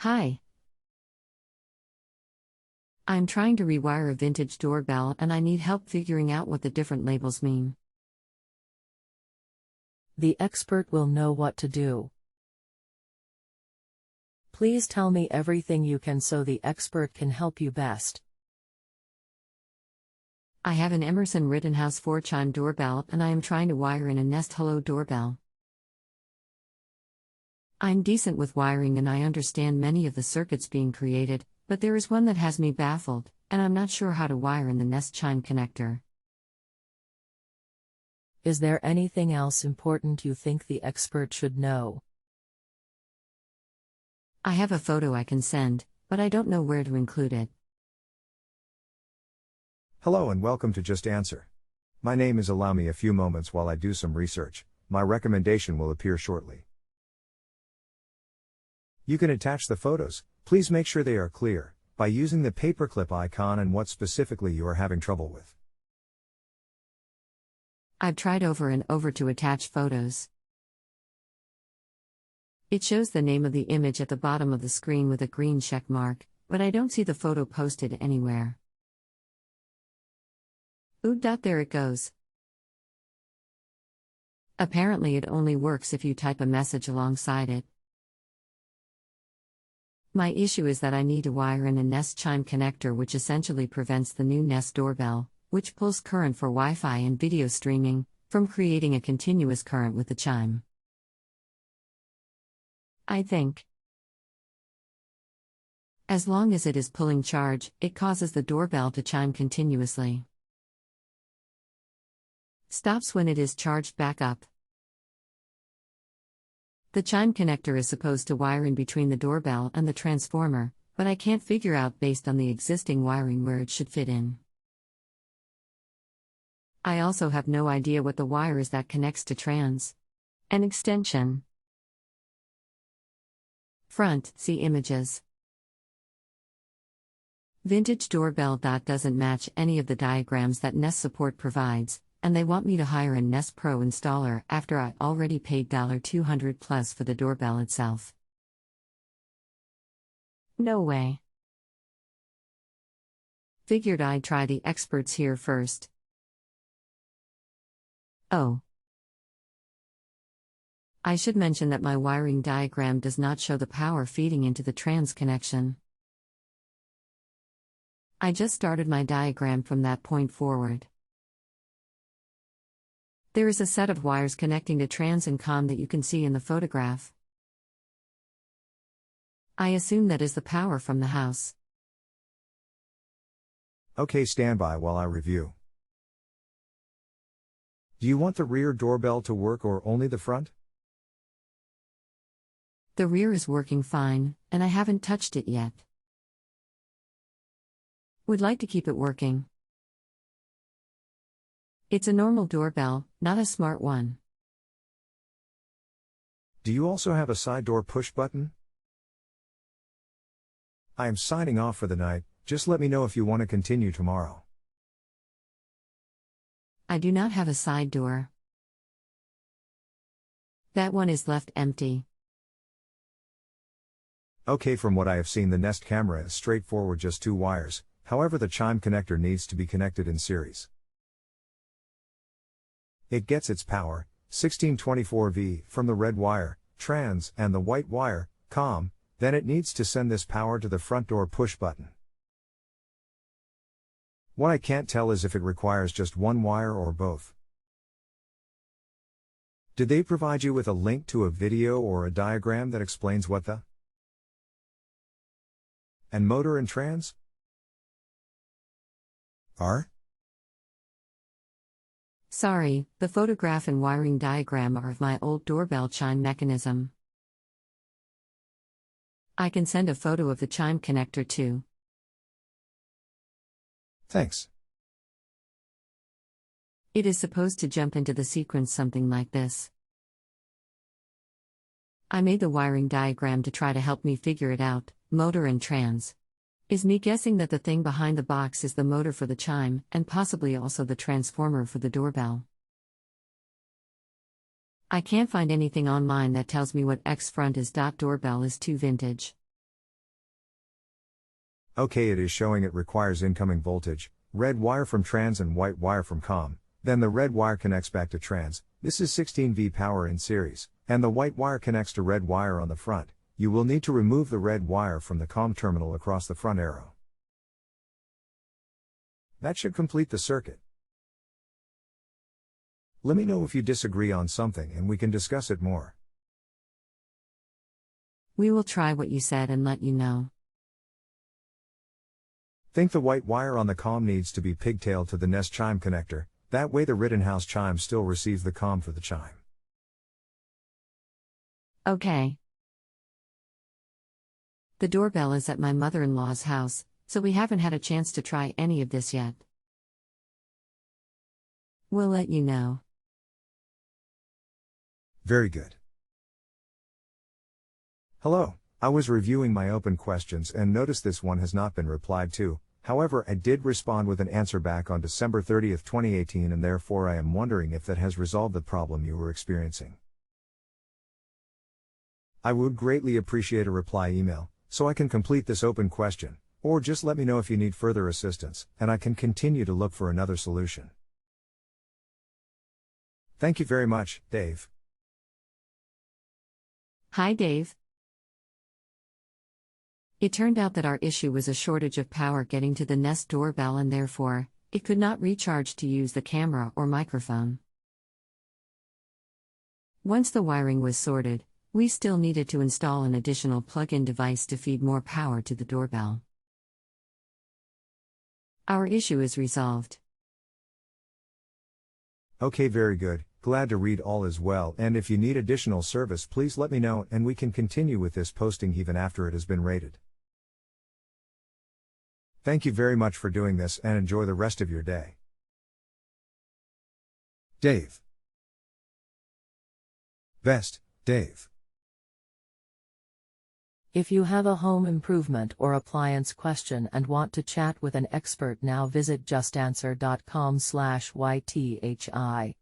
Hi. I'm trying to rewire a vintage doorbell and I need help figuring out what the different labels mean. The expert will know what to do. Please tell me everything you can so the expert can help you best. I have an Emerson-Rittenhouse 4-chime doorbell and I am trying to wire in a Nest Hello doorbell. I'm decent with wiring and I understand many of the circuits being created, but there is one that has me baffled, and I'm not sure how to wire in the Nest Chime Connector. Is there anything else important you think the expert should know? I have a photo I can send, but I don't know where to include it. Hello and welcome to Just Answer. My name is. Allow me a few moments while I do some research. My recommendation will appear shortly. You can attach the photos, please make sure they are clear, by using the paperclip icon and what specifically you are having trouble with. I've tried over and over to attach photos. It shows the name of the image at the bottom of the screen with a green check mark, but I don't see the photo posted anywhere. There it goes. Apparently it only works if you type a message alongside it. My issue is that I need to wire in a Nest Chime Connector, which essentially prevents the new Nest doorbell, which pulls current for Wi-Fi and video streaming, from creating a continuous current with the chime. I think, as long as it is pulling charge, it causes the doorbell to chime continuously. Stops when it is charged back up. The chime connector is supposed to wire in between the doorbell and the transformer, but I can't figure out based on the existing wiring where it should fit in. I also have no idea what the wire is that connects to an extension. Front, see images. Vintage doorbell. Doesn't match any of the diagrams that Nest Support provides, and they want me to hire a Nest Pro installer after I already paid $200 plus for the doorbell itself. No way. Figured I'd try the experts here first. Oh. I should mention that my wiring diagram does not show the power feeding into the trans connection. I just started my diagram from that point forward. There is a set of wires connecting to trans and COM that you can see in the photograph. I assume that is the power from the house. Okay, stand by while I review. Do you want the rear doorbell to work or only the front? The rear is working fine, and I haven't touched it yet. Would like to keep it working. It's a normal doorbell, not a smart one. Do you also have a side door push button? I am signing off for the night, just let me know if you want to continue tomorrow. I do not have a side door. That one is left empty. Okay, from what I have seen, the Nest camera is straightforward, just 2 wires, however the chime connector needs to be connected in series. It gets its power, 1624V, from the red wire, trans, and the white wire, COM, then it needs to send this power to the front door push button. What I can't tell is if it requires just 1 wire or both. Did they provide you with a link to a video or a diagram that explains what the and motor and trans are? Sorry, the photograph and wiring diagram are of my old doorbell chime mechanism. I can send a photo of the chime connector too. Thanks. It is supposed to jump into the sequence something like this. I made the wiring diagram to try to help me figure it out. Motor and trans. Is me guessing that the thing behind the box is the motor for the chime, and possibly also the transformer for the doorbell. I can't find anything online that tells me what X front is. Doorbell is too vintage. Okay, it is showing it requires incoming voltage, red wire from trans and white wire from COM, then the red wire connects back to trans, this is 16V power in series, and the white wire connects to red wire on the front. You will need to remove the red wire from the COM terminal across the front arrow. That should complete the circuit. Let me know if you disagree on something and we can discuss it more. We will try what you said and let you know. Think the white wire on the COM needs to be pigtailed to the Nest Chime Connector, that way the Rittenhouse chime still receives the COM for the chime. Okay. The doorbell is at my mother-in-law's house, so we haven't had a chance to try any of this yet. We'll let you know. Very good. Hello, I was reviewing my open questions and noticed this one has not been replied to. However, I did respond with an answer back on December 30, 2018, and therefore I am wondering if that has resolved the problem you were experiencing. I would greatly appreciate a reply email, so I can complete this open question, or just let me know if you need further assistance, and I can continue to look for another solution. Thank you very much, Dave. Hi, Dave. It turned out that our issue was a shortage of power getting to the Nest doorbell, and therefore, it could not recharge to use the camera or microphone. Once the wiring was sorted, we still needed to install an additional plug-in device to feed more power to the doorbell. Our issue is resolved. Okay, very good. Glad to read all is well, and if you need additional service, please let me know and we can continue with this posting even after it has been rated. Thank you very much for doing this and enjoy the rest of your day. Dave. Best, Dave. If you have a home improvement or appliance question and want to chat with an expert now, visit justanswer.com/YTHI.